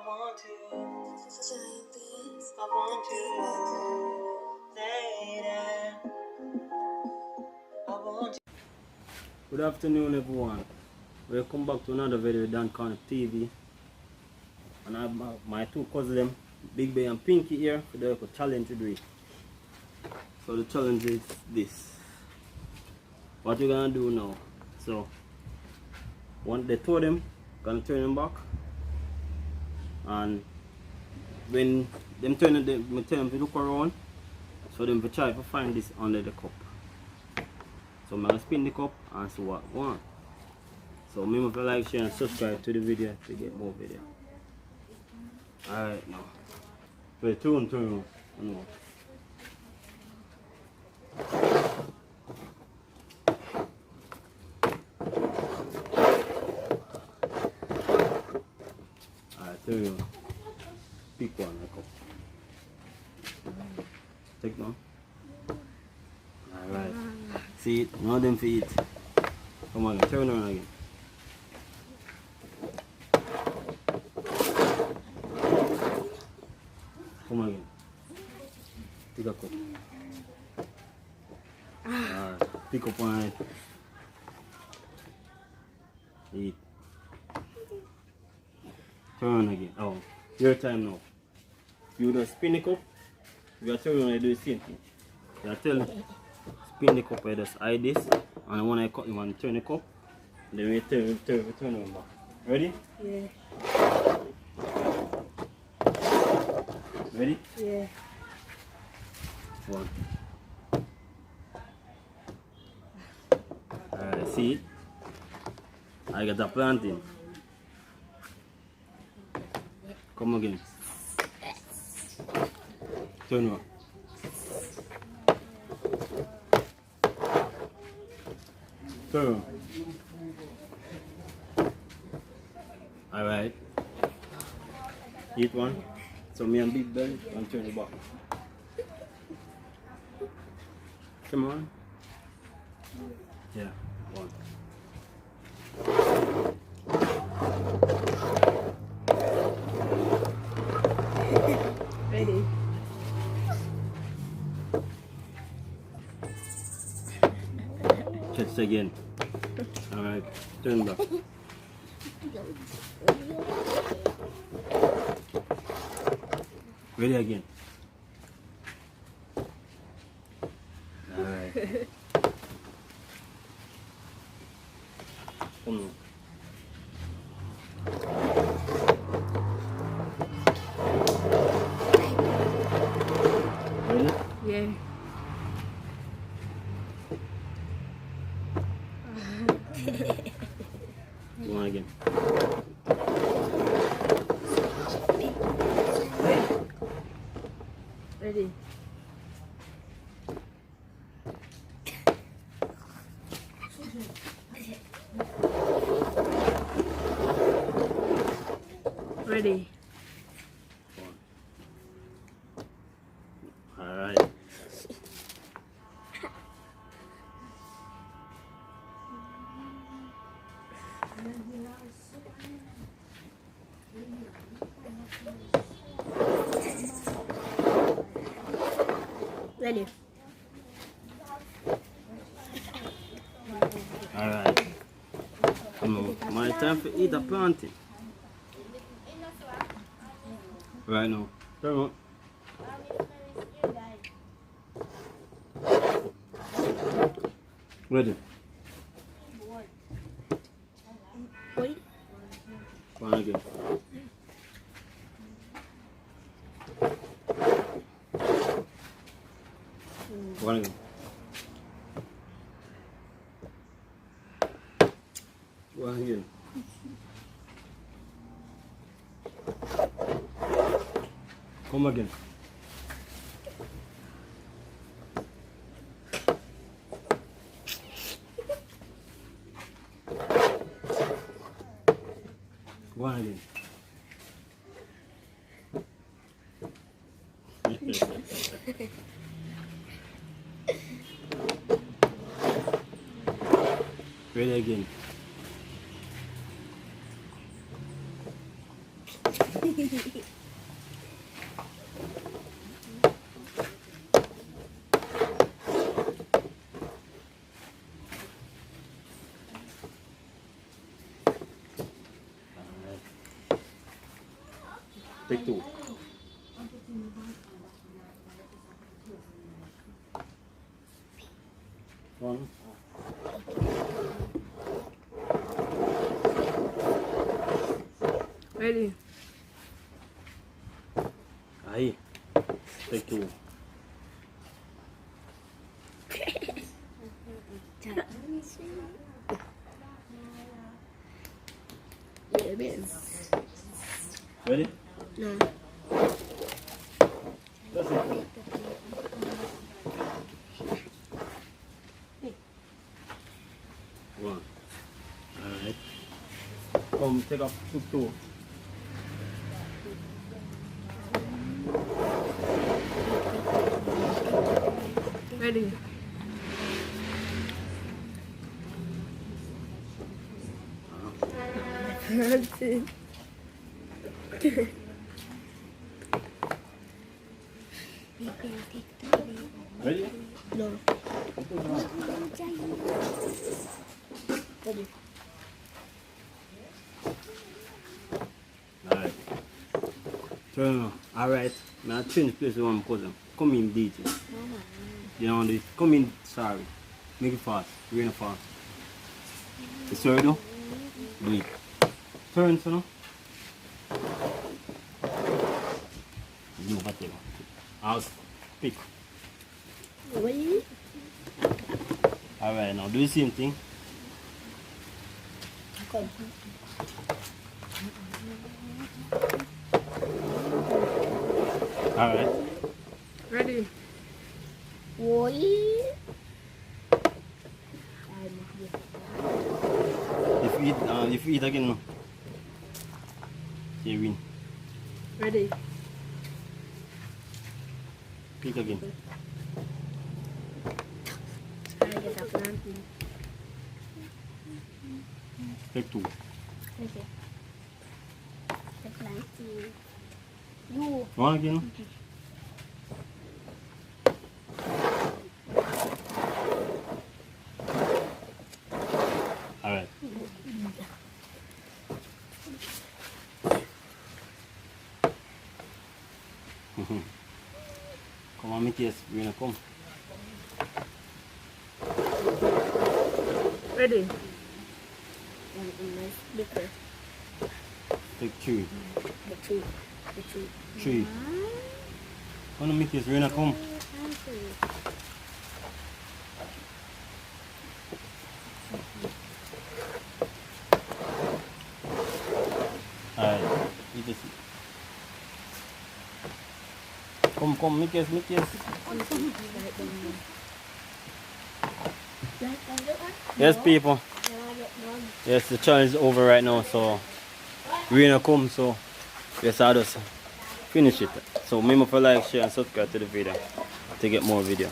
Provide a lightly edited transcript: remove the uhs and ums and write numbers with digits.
want to. I want to. Lady. I want to. Good afternoon, everyone. Welcome back to another video with Dan Connect TV. And I have my two cousins, Big Bay and Pinky, here for the challenge to do it. So the challenge is this. What you're gonna do now? So, once they throw them, gonna turn them back, and when them turn them, tell them to look around, so them to try to find this under the cup. So I'm gonna spin the cup and see what I want. So remember to like, share, and subscribe to the video to get more video. Alright now. Wait, turn on. No. Alright, turn on. Pick one, the cup. Take one. Alright. See it? Now them for it. Come on, turn around again. Come on again. Pick a cup. Alright, pick up one. Eat. Turn again. Oh, your time now. You just spin the cup. You are turning and do the same thing. You are telling spin the cup, I just eye this, and when I cut you want to turn the cup, then we turn them back. Ready? Yeah. Ready? Yeah. One. Alright, see it? I got the plantain. Come again. Turn on. Turn. Alright. Eat one. So me and Big Belly and turn it back. Come on. Yeah, one. Ready? Test again. Alright, turn back. Ready again. Alright. Come on. Ready? Yeah. One again. Ready? Ready? Alright. Ready? Alright. Come on. My time to eat the plantain. Right now. Turn on. Ready? Wait. One again. One again. One again. Come again. One again. Ready again. Take two. One. Ready. Aí. Take two. Yeah, yes. Ready? No. That's it. One. Alright. Come take up two. Ready. Plantain. Ready? No. Ready. Alright. So, alright. Now change place with one cousin. Come in detail. You know this. Come in sorry. Make it fast. Really fast. You sorry though? Do it. Turn so now. You whatever. I'll pick. Wait. Alright, now do the same thing. Come. Alright. Ready. Wait. If you eat again no. You win. Ready. Pick again. I get a plantain. Take two. Okay. The plantain. You. One again. Alright. Come on, Matthias, we're gonna come. Ready. Bigger. Take three. The tree. The tree. Three. Come on, Matthias, we're gonna come. Alright, eat this. Come, Matthias. Yes, people. Yes, the challenge is over right now, so we're gonna come, so yes, I'll just finish it. So remember to like, share and subscribe to the video to get more video.